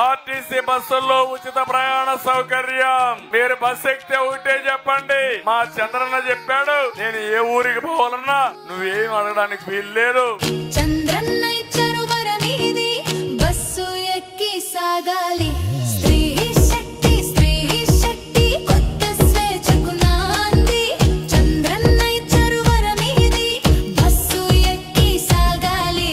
RTC బస్సుల్లో ఉచిత ప్రయాణ సౌకర్యం. మీరు బస్సు ఎక్కితే ఒకటే చెప్పండి, మా చంద్రన్న చెప్పాడు, నేను ఏ ఊరికి పోవాలన్నా నువ్వేం అడగడానికి వీల్లేదు. చంద్రన్న ఇచ్చారు వరమీది, బస్సు ఎక్కి సాగాలి. స్త్రీ శక్తి, స్త్రీ శక్తి, కొత్త స్వేచ్ఛకు నాంది. చంద్రన్న ఇచ్చారు వరమీది, బస్సు ఎక్కి సాగాలి.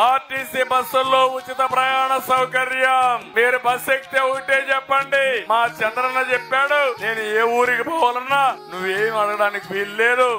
ఆర్టీసీ బస్సుల్లో ఉచిత ప్రయాణ సౌకర్యం. మీరు బస్సు ఎక్కితే ఒకటే చెప్పండి, మా చంద్రన్న చెప్పాడు, నేను ఏ ఊరికి పోవాలన్నా నువ్వేం అడగడానికి వీల్లేదు.